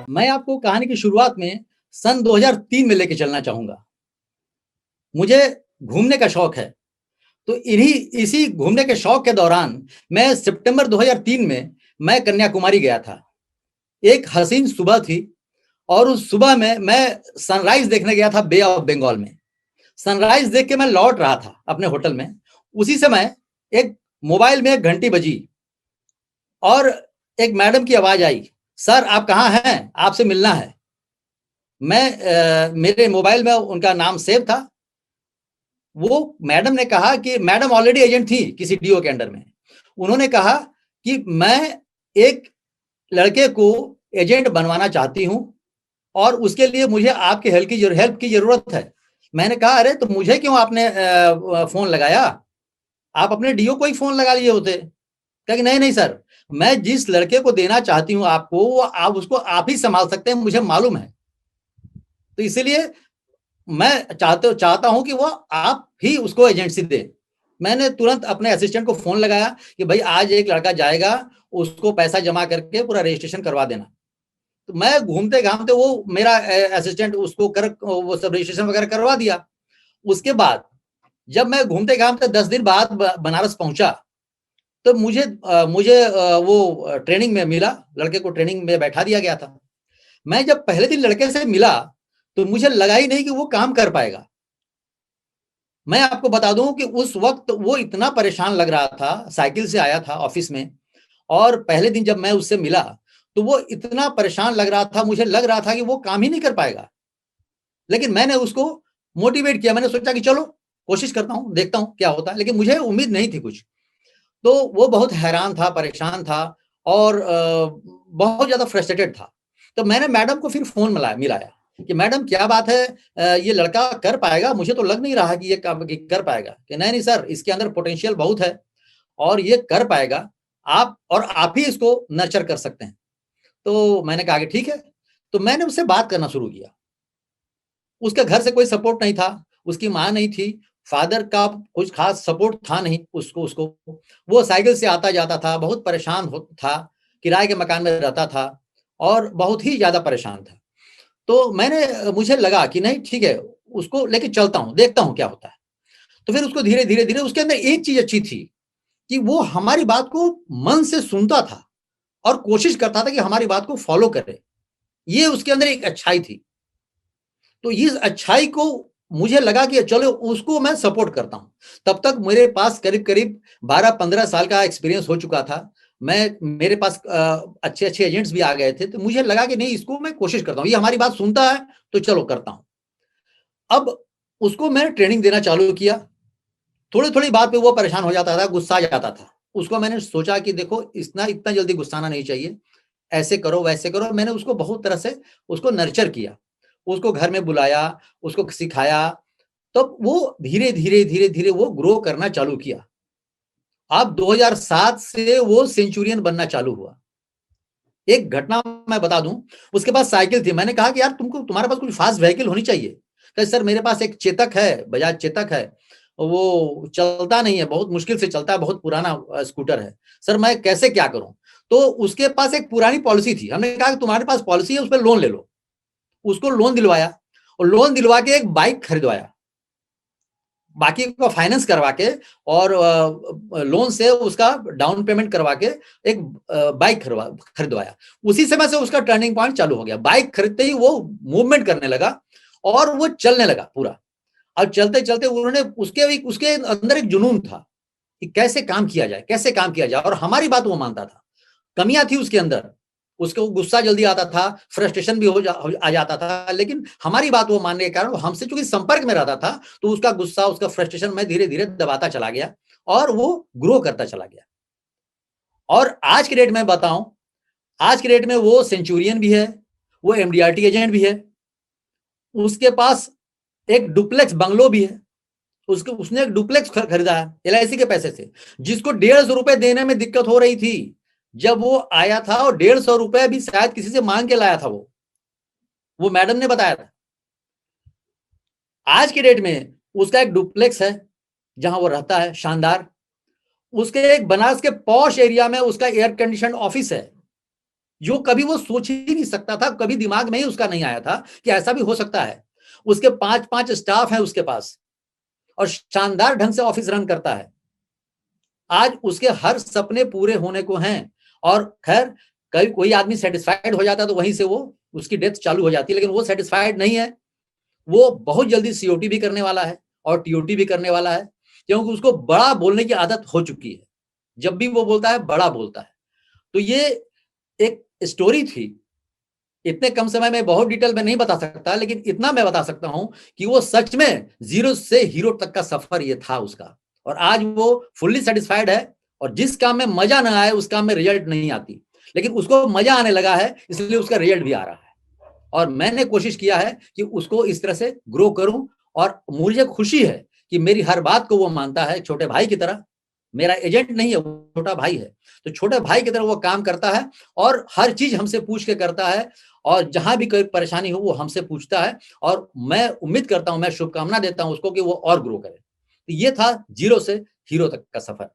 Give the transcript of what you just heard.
मैं आपको कहानी की शुरुआत में सन 2003 में लेके चलना चाहूँगा। मुझे घूमने का शौक है, तो इसी घूमने के शौक के दौरान मैं सितंबर 2003 में मैं कन्याकुमारी गया था। एक हसीन सुबह थी और उस सुबह में मैं सनराइज़ देखने गया था बे ऑफ बंगाल में। सनराइज़ देख के मैं लौट रहा था अपने होटल में। उसी समय एक मोबाइल में एक घंटी बजी और एक मैडम की आवाज़ आई, "सर आप कहाँ हैं? आपसे मिलना है।" मेरे मोबाइल में उनका नाम सेव था। वो मैडम ने कहा कि मैडम ऑलरेडी एजेंट थी किसी डीओ के अंडर में। उन्होंने कहा कि मैं एक लड़के को एजेंट बनवाना चाहती हूँ और उसके लिए मुझे आपकी हेल्प की ज़रूरत है। मैंने कहा अरे तो मुझे क्यों आपने फ़ोन लगाया? आप अपने डीओ को ही फ़ोन लगा लिए होते। कहा कि नहीं सर, मैं जिस लड़के को देना चाहती हूँ आपको, वो आप ही सँभाल सकते हैं, मुझे मालूम है। तो इसीलिए मैं चाहता हूँ कि वो आप ही उसको एजेंसी दें। मैंने तुरंत अपने असिस्टेंट को फ़ोन लगाया कि भई आज एक लड़का जाएगा, उसको पैसा जमा करके पूरा रजिस्ट्रेशन करवा देना। तो मैं घूमते-घामते वो मेरा असिस्टेंट उसको वो सब रजिस्ट्रेशन वगैरह करवा दिया। उसके बाद जब मैं घूमते-घामते 10 दिन बाद बनारस पहुँचा, तो वो ट्रेनिंग में मिला, लड़के को ट्रेनिंग में बैठा दिया गया था। मैं जब पहले दिन लड़के से मिला, तो मुझे लगा ही नहीं कि वो काम कर पाएगा। मैं आपको बता दूँ कि उस वक़्त वो इतना परेशान लग रहा था, साइकिल से आया था ऑफ़िस में और पहले दिन जब मैं उससे मिला, तो वो इतना परेशान लग रहा था, मुझे लग रहा था कि वो काम ही नहीं कर पाएगा। लेकिन मैंने उसको मोटिवेट किया, मैंने सोचा कि चलो कोशिश करता हूँ, देखता हूँ क्या होता है, लेकिन मुझे उम्मीद नहीं थी कुछ। तो वो बहुत हैरान था, परेशान था और बहुत ज़्यादा फ्रस्ट्रेटेड था। तो मैंने मैडम को फिर फ़ोन मिलाया कि मैडम क्या बात है ये लड़का कर पाएगा? मुझे तो लग नहीं रहा कि ये काम कि कर पाएगा। कि नहीं सर, इसके अंदर पोटेंशियल बहुत है और ये कर पाएगा। आप ही इसको नर्चर कर सकते हैं। तो मैंने कहा कि ठीक है। तो मैंने उससे बात करना शुरू किया। उसके घर से कोई सपोर्ट नहीं था, उसकी माँ नहीं थी, फ़ादर का कुछ ख़ास सपोर्ट था नहीं उसको। वो साइकिल से आता-जाता था, बहुत परेशान था, किराए के मकान में रहता था और बहुत ही ज़्यादा परेशान था। तो मुझे लगा कि नहीं ठीक है, उसको लेके चलता हूँ, देखता हूँ क्या होता है। तो फिर उसको धीरे-धीरे उसके अंदर एक चीज़ अच्छी थी कि वो हमारी बात को मन से सुनता था और कोशिश करता था कि हमारी बात को फ़ॉलो करे। ये उसके अंदर एक अच्छाई थी। तो इस अच्छाई को मुझे लगा कि चलो उसको मैं सपोर्ट करता हूँ। तब तक मेरे पास करीब-करीब 12-15 साल का एक्सपीरियंस हो चुका था। मेरे पास अच्छे-अच्छे एजेंट्स भी आ गए थे, तो मुझे लगा कि नहीं इसको मैं कोशिश करता हूँ। ये हमारी बात सुनता है, तो चलो करता हूँ। अब उसको मैंने ट्रेनिंग देना चालू किया। थोड़ी-थोड़ी बात पे वो परेशान हो जाता था, गुस्सा आ जाता था। उसको मैंने सोचा कि देखो इतना इतना जल्दी गुस्साना नहीं चाहिए। ऐसे करो, वैसे करो। मैंने उसको बहुत तरह से उसको नर्चर किया। उसको घर में बुलाया, उसको सिखाया, तब वो धीरे-धीरे वो ग्रो करना चालू किया। अब 2007 से वो सेंचुरियन बनना चालू हुआ। एक घटना मैं बता दूँ, उसके पास साइकिल थी। मैंने कहा कि यार तुम्हारे पास कुछ फ़ास्ट व्हीकल होनी चाहिए। कहे सर मेरे पास एक चेतक है, बजाज चेतक है। वो चलता नहीं है, बहुत मुश्किल से चलता है, बहुत पुराना स्कूटर है। सर मैं कैसे क्या करूँ? तो उसके पास एक पुरानी पॉलिसी थी। हमने कहा कि तुम्हारे पास पॉलिसी है, उस पे लोन ले लो। उसको लोन दिलवाया और लोन दिलवा के एक बाइक खरीदवाया। बाकी का फाइनेंस करवा के और लोन से उसका डाउन पेमेंट करवा के एक बाइक खरीदवाया। उसी समय से उसका टर्निंग पॉइंट चालू हो गया। बाइक खरीदते ही वो मूवमेंट करने लगा और वो चलने लगा पूरा। और चलते-चलते उन्होंने उसके अंदर एक जुनून था कि कैसे काम किया जाए और हमारी बात वो मानता था। कमियाँ थी उसके अंदर, उसको गुस्सा जल्दी आता था, फ्रस्ट्रेशन भी आ जाता था, लेकिन हमारी बात वो मानने के कारण वो हमसे चूँकि संपर्क में रहता था, तो उसका गुस्सा, उसका फ्रस्ट्रेशन मैं धीरे-धीरे दबाता चला गया और वो ग्रो करता चला गया। और आज की डेट में बताऊँ, आज की डेट में वो सेंचुरियन भी है, वो एमडीआरटी एजेंट भी है, उसके पास एक डुप्लेक्स बंगलो भी है। उसने एक डुप्लेक्स खरीदा है एलआईसी के पैसे से, जिसको ₹150 देने में दिक्कत हो रही थी। जब वो आया था और ₹150 भी शायद किसी से मांग के लाया था वो मैडम ने बताया था। आज की डेट में उसका एक डुप्लेक्स है, जहां वो रहता है शानदार। उसके एक बनारस के पॉश एरिया में उसका एयर कंडीशन ऑफिस है, जो कभी वो सोच ही नहीं सकता था, कभी दिमाग में ही उसका नहीं आया था कि ऐसा भी हो सकता है। उसके 5-5 स्टाफ हैं उसके पास और शानदार ढंग से ऑफिस रन करता है। आज उसके हर सपने पूरे होने को हैं और खैर कभी कोई आदमी सेटिस्फाइड हो जाता है तो वहीं से वो उसकी डेथ चालू हो जाती है, लेकिन वो सेटिस्फाइड नहीं है। वो बहुत जल्दी सीओटी भी करने वाला है और टीओटी भी करने वाला है, क्योंकि उसको बड़ा बोलने की आदत हो चुकी है। जब भी वो बोलता है बड़ा बोलता है। तो ये एक स्टोरी थी। इतने कम समय में बहुत डिटेल में नहीं बता सकता, लेकिन इतना मैं बता सकता हूं कि वो सच में जीरो से हीरो तक का सफर ये था उसका। और आज वो फुल्ली सेटिस्फाइड है और जिस काम में मजा ना आए उस काम में रिजल्ट नहीं आती, लेकिन उसको मजा आने लगा है इसलिए उसका रिजल्ट भी आ रहा है। और मैंने कोशिश किया है कि उसको इस तरह से ग्रो करूं और मुझे खुशी है कि मेरी हर बात को वो मानता है, छोटे भाई की तरह। मेरा एजेंट नहीं है, वो छोटा भाई है। तो छोटे भाई की तरह वो काम करता है और हर चीज हमसे पूछ के करता है और जहां भी कोई परेशानी हो वो हमसे पूछता है और मैं उम्मीद करता हूं, मैं शुभकामना देता हूं उसको कि वो और ग्रो करे। तो ये था जीरो से हीरो तक का सफर।